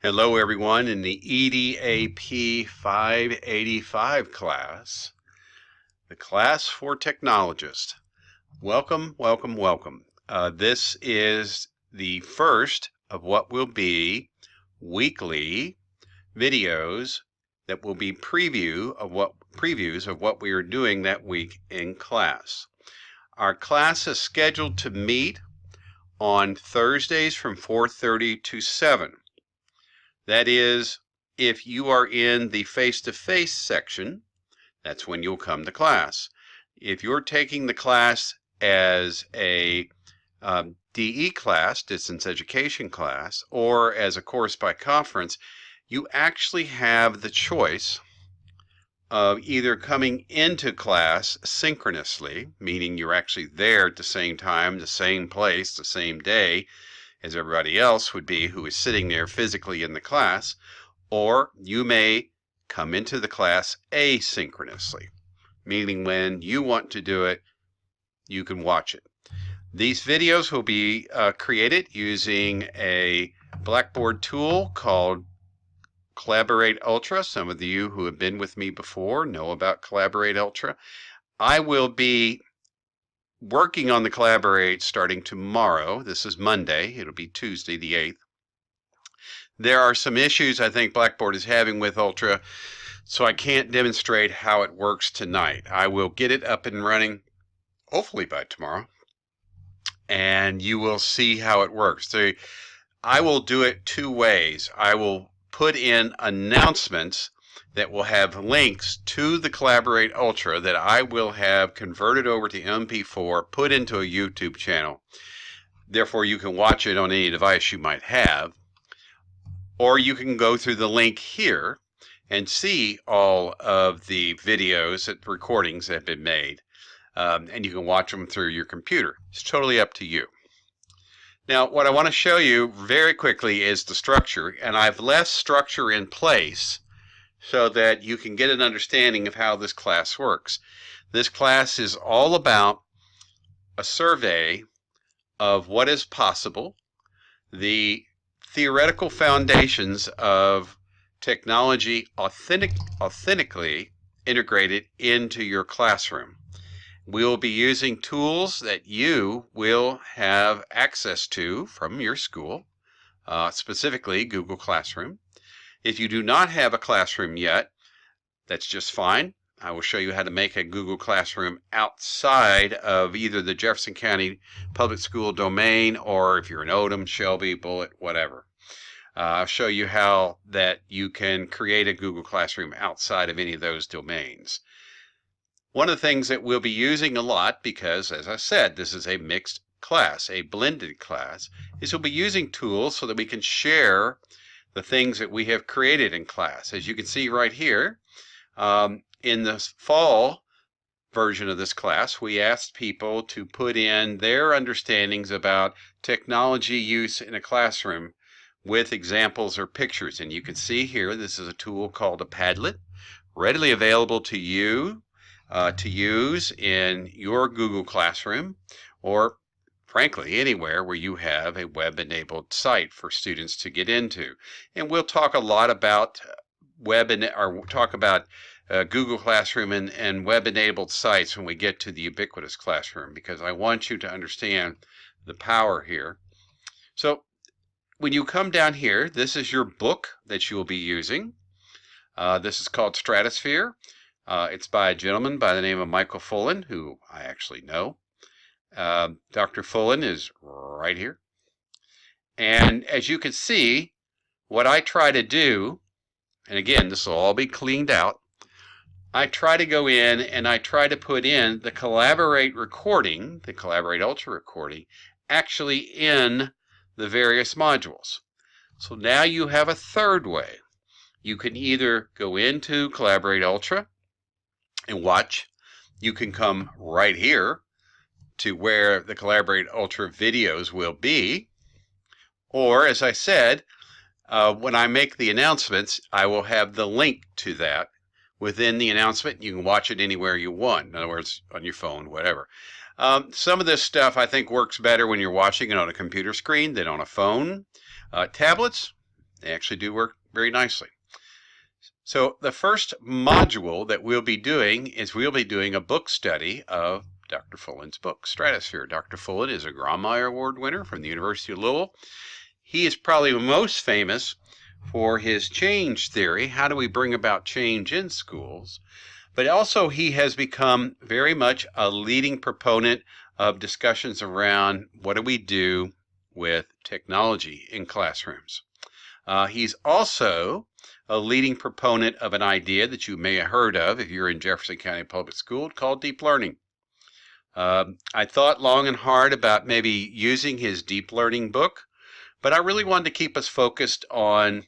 Hello everyone in the EDAP585 class, the class for technologists. Welcome, welcome, welcome. This is the first of what will be weekly videos that will be previews of what we are doing that week in class. Our class is scheduled to meet on Thursdays from 4:30 to 7. That is, if you are in the face-to-face section, that's when you'll come to class. If you're taking the class as a DE class, distance education class, or as a course by conference, you actually have the choice of either coming into class synchronously, meaning you're actually there at the same time, the same place, the same day as everybody else would be who is sitting there physically in the class, or you may come into the class asynchronously, meaning when you want to do it, you can watch it. These videos will be created using a Blackboard tool called Collaborate Ultra. Some of you who have been with me before know about Collaborate Ultra. I will be working on the Collaborate starting tomorrow. This is Monday. It'll be Tuesday the 8th. There are some issues I think Blackboard is having with Ultra, so I can't demonstrate how it works tonight. I will get it up and running, hopefully by tomorrow, and you will see how it works. So I will do it two ways. I will put in announcements that will have links to the Collaborate Ultra that I will have converted over to MP4, put into a YouTube channel. Therefore, you can watch it on any device you might have. Or you can go through the link here and see all of the videos and recordings that have been made. And you can watch them through your computer. It's totally up to you. Now, what I want to show you very quickly is the structure, and I've left structure in place so that you can get an understanding of how this class works. This class is all about a survey of what is possible, the theoretical foundations of technology authentically integrated into your classroom. We will be using tools that you will have access to from your school, specifically Google Classroom. If you do not have a classroom yet, that's just fine. I will show you how to make a Google Classroom outside of either the Jefferson County Public School domain, or if you're in Odom, Shelby, Bullitt, whatever. I'll show you how that you can create a Google Classroom outside of any of those domains. One of the things that we'll be using a lot, because as I said, this is a mixed class, a blended class, is we'll be using tools so that we can share the things that we have created in class. As you can see right here, in the fall version of this class, we asked people to put in their understandings about technology use in a classroom with examples or pictures. And you can see here, this is a tool called a Padlet, readily available to you to use in your Google Classroom, or frankly anywhere where you have a web-enabled site for students to get into. And we'll talk a lot about Google Classroom and web-enabled sites when we get to the ubiquitous classroom, because I want you to understand the power here. So when you come down here, this is your book that you will be using. This is called Stratosphere. It's by a gentleman by the name of Michael Fullen, who I actually know. Dr. Fullen is right here. And as you can see, what I try to do, and again, this will all be cleaned out, I try to go in and I try to put in the Collaborate recording, the Collaborate Ultra recording, actually in the various modules. So now you have a third way. You can either go into Collaborate Ultra and watch. You can come right here to where the Collaborate Ultra videos will be. Or, as I said, when I make the announcements, I will have the link to that within the announcement. You can watch it anywhere you want. In other words, on your phone, whatever. Some of this stuff I think works better when you're watching it on a computer screen than on a phone. Tablets, They actually do work very nicely. So the first module that we'll be doing is we'll be doing a book study of Dr. Fullen's book, Stratosphere. Dr. Fullen is a Grawemeyer Award winner from the University of Louisville. He is probably most famous for his change theory. How do we bring about change in schools? But also he has become very much a leading proponent of discussions around what do we do with technology in classrooms. He's also a leading proponent of an idea that you may have heard of if you're in Jefferson County Public School called deep learning. I thought long and hard about maybe using his deep learning book, but I really wanted to keep us focused on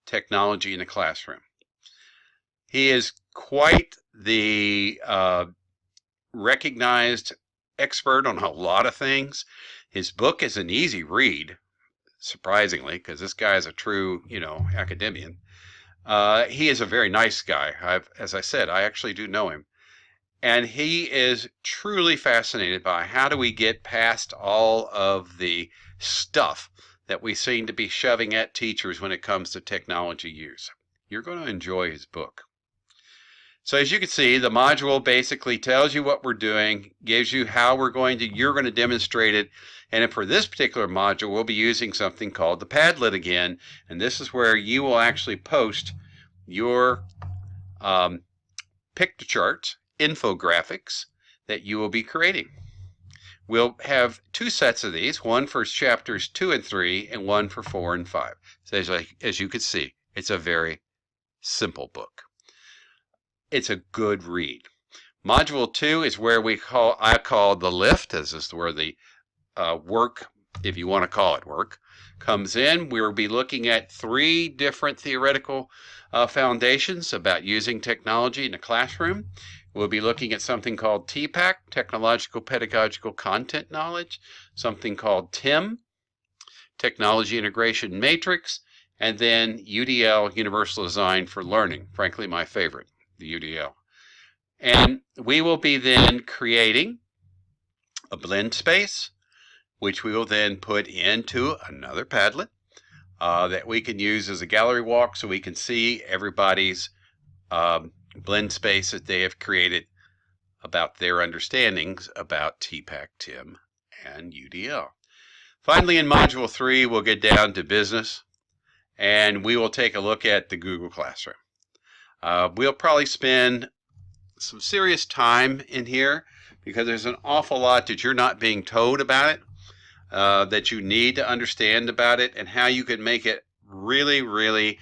technology in the classroom. He is quite the recognized expert on a lot of things. His book is an easy read, surprisingly, because this guy is a true, academician. He is a very nice guy. As I said, I actually do know him. And he is truly fascinated by how do we get past all of the stuff that we seem to be shoving at teachers when it comes to technology use. You're going to enjoy his book. So as you can see, the module basically tells you what we're doing, gives you how you're going to demonstrate it. And for this particular module, we'll be using something called the Padlet again. And this is where you will actually post your picture charts, infographics that you will be creating. We'll have two sets of these, one for chapters 2 and 3 and one for 4 and 5. So as you can see, it's a very simple book. It's a good read. Module 2 is where I call the lift, as is where the work, if you want to call it work, comes in. We'll be looking at 3 different theoretical foundations about using technology in a classroom. We'll be looking at something called TPAC, Technological Pedagogical Content Knowledge, something called TIM, Technology Integration Matrix, and then UDL, Universal Design for Learning, frankly my favorite, the UDL. And we will be then creating a blend space, which we will then put into another Padlet that we can use as a gallery walk so we can see everybody's blend space that they have created about their understandings about TPAC, TIM, and UDL. Finally, in Module 3, we'll get down to business, and we will take a look at the Google Classroom. We'll probably spend some serious time in here because there's an awful lot that you're not being told about it, that you need to understand about it, and how you can make it really, really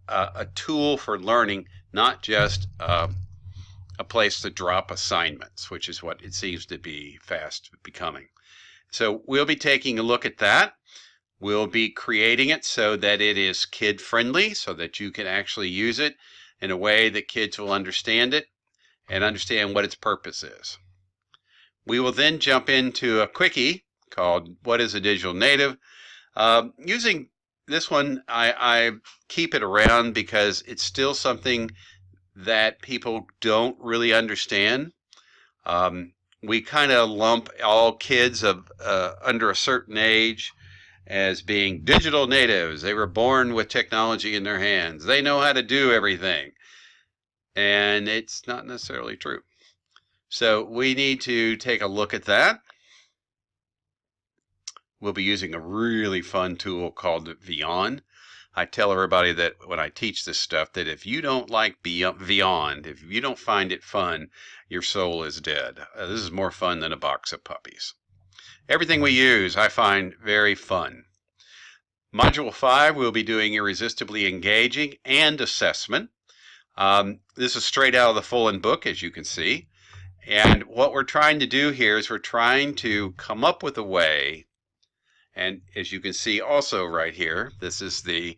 a tool for learning, not just a place to drop assignments, which is what it seems to be fast becoming. So we'll be taking a look at that. We'll be creating it so that it is kid-friendly, so that you can actually use it in a way that kids will understand it and understand what its purpose is. We will then jump into a quickie called What is a Digital Native? Using this one, I keep it around because it's still something that people don't really understand. We kind of lump all kids of under a certain age as being digital natives. They were born with technology in their hands. They know how to do everything. And it's not necessarily true. So we need to take a look at that. We'll be using a really fun tool called Beyond. I tell everybody that when I teach this stuff that if you don't like Beyond, if you don't find it fun, your soul is dead. This is more fun than a box of puppies. Everything we use I find very fun. Module 5, we'll be doing Irresistibly Engaging and Assessment. This is straight out of the Fullen book, as you can see. And what we're trying to do here is we're trying to come up with a way, and as you can see also right here, this is the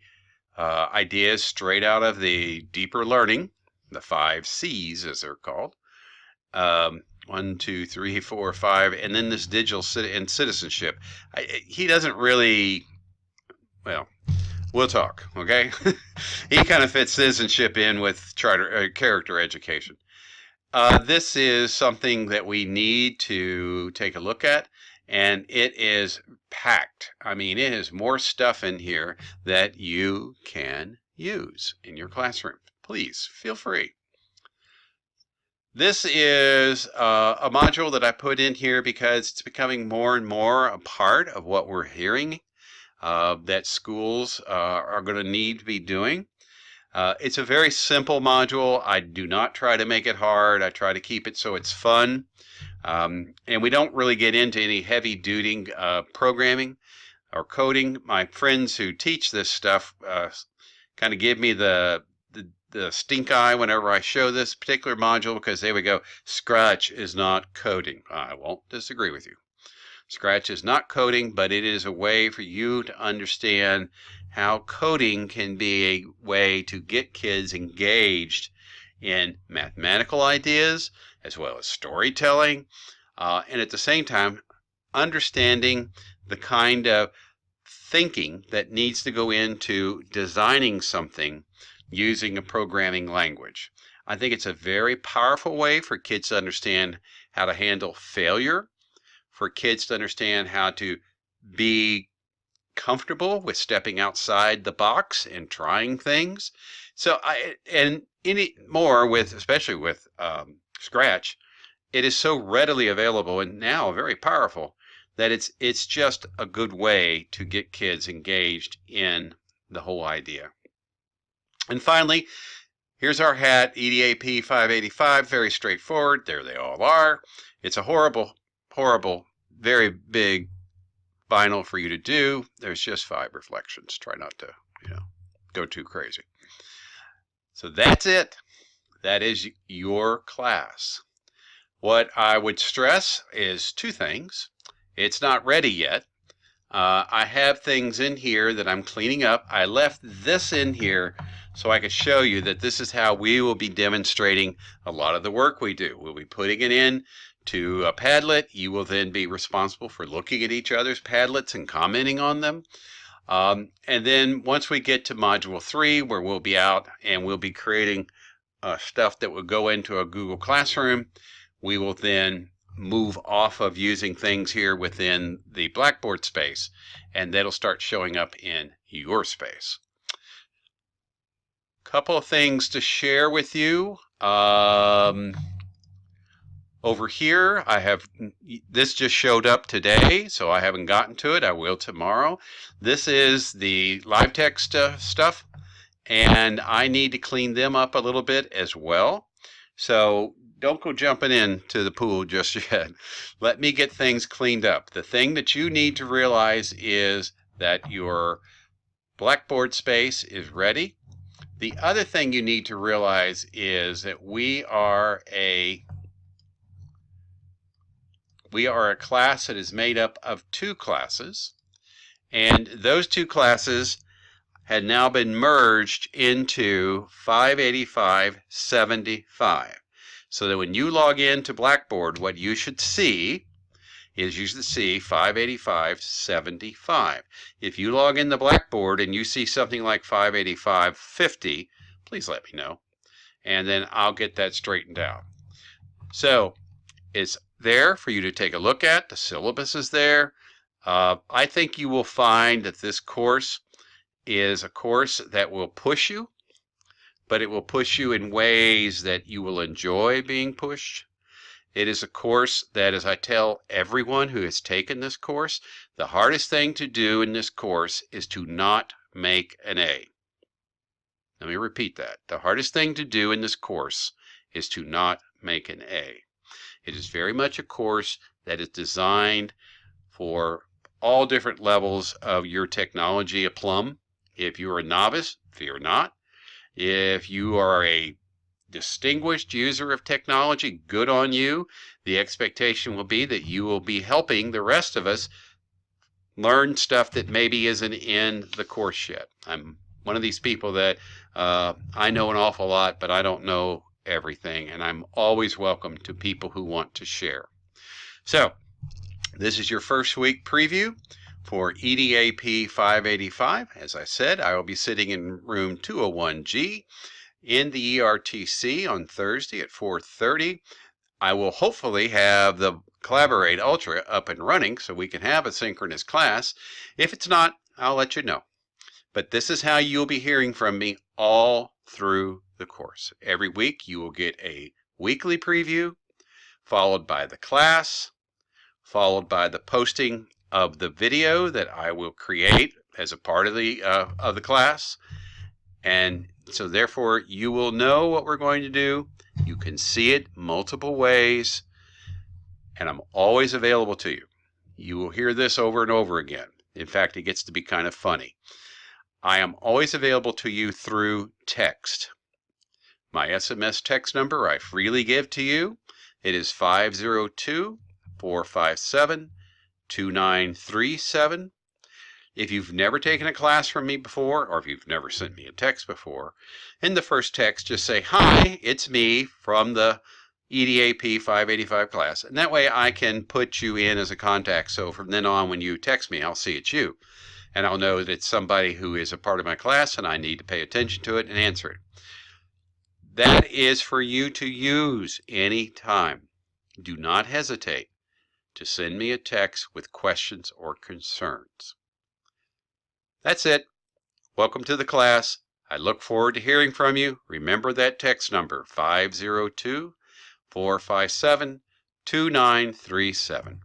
ideas straight out of the deeper learning, the 5 C's as they're called. 1, 2, 3, 4, 5, and then this digital and citizenship. He doesn't really, well, we'll talk, okay? He kind of fits citizenship in with character education. This is something that we need to take a look at. and it is packed. I mean, it has more stuff in here that you can use in your classroom. Please feel free. This is a module that I put in here because it's becoming more and more a part of what we're hearing that schools are going to need to be doing. It's a very simple module. I do not try to make it hard. I try to keep it so it's fun. And we don't really get into any heavy duty programming or coding. My friends who teach this stuff kind of give me the stink eye whenever I show this particular module, because they would go, Scratch is not coding. I won't disagree with you. Scratch is not coding, but it is a way for you to understand how coding can be a way to get kids engaged in mathematical ideas as well as storytelling, and at the same time understanding the kind of thinking that needs to go into designing something using a programming language. I think it's a very powerful way for kids to understand how to handle failure, for kids to understand how to be comfortable with stepping outside the box and trying things. So and any more with, especially with Scratch, it is so readily available and now very powerful that it's just a good way to get kids engaged in the whole idea. And finally, here's our hat, EDAP585, very straightforward. There they all are. It's a horrible, very big vinyl for you to do. There's just 5 reflections. Try not to, go too crazy. So that's it. That is your class. What I would stress is 2 things. It's not ready yet. I have things in here that I'm cleaning up. I left this in here so I could show you that this is how we will be demonstrating a lot of the work we do. We'll be putting it in to a Padlet. You will then be responsible for looking at each other's Padlets and commenting on them. And then once we get to Module 3, where we'll be out and we'll be creating stuff that will go into a Google Classroom, we will then move off of using things here within the Blackboard space, and that'll start showing up in your space. Couple of things to share with you. Over here, I have, this just showed up today, so I haven't gotten to it. I will tomorrow. This is the live text stuff, and I need to clean them up a little bit as well. So don't go jumping into the pool just yet. Let me get things cleaned up. The thing that you need to realize is that your Blackboard space is ready. The other thing you need to realize is that we are a class that is made up of 2 classes, and those 2 classes had now been merged into 585-75. So that when you log into Blackboard, what you should see is you should see 585-75. If you log into Blackboard and you see something like 585-50, please let me know, and then I'll get that straightened out. So it's there for you to take a look at. The syllabus is there. I think you will find that this course is a course that will push you, but it will push you in ways that you will enjoy being pushed. It is a course that, as I tell everyone who has taken this course, the hardest thing to do in this course is to not make an A. Let me repeat that. The hardest thing to do in this course is to not make an A. It is very much a course that is designed for all different levels of your technology aplomb. If you're a novice, fear not. If you are a distinguished user of technology, good on you. The expectation will be that you will be helping the rest of us learn stuff that maybe isn't in the course yet. I'm one of these people that I know an awful lot, but I don't know everything, and I'm always welcome to people who want to share. So this is your first week preview for EDAP 585. As I said, I will be sitting in room 201G in the ERTC on Thursday at 4:30. I will hopefully have the Collaborate Ultra up and running so we can have a synchronous class. If it's not, I'll let you know. But this is how you'll be hearing from me all through the course. Every week you will get a weekly preview, followed by the class, followed by the posting of the video that I will create as a part of the class. And so therefore you will know what we're going to do. You can see it multiple ways, and I'm always available to you. You will hear this over and over again. In fact, it gets to be kind of funny. I am always available to you through text. My SMS text number I freely give to you. It is 502-457-2937. If you've never taken a class from me before, or if you've never sent me a text before, in the first text just say, "Hi, it's me from the EDAP585 class." And that way I can put you in as a contact. So from then on, when you text me, I'll see it's you. And I'll know that it's somebody who is a part of my class and I need to pay attention to it and answer it. That is for you to use anytime. Do not hesitate to send me a text with questions or concerns. That's it. Welcome to the class. I look forward to hearing from you. Remember that text number, 502-457-2937.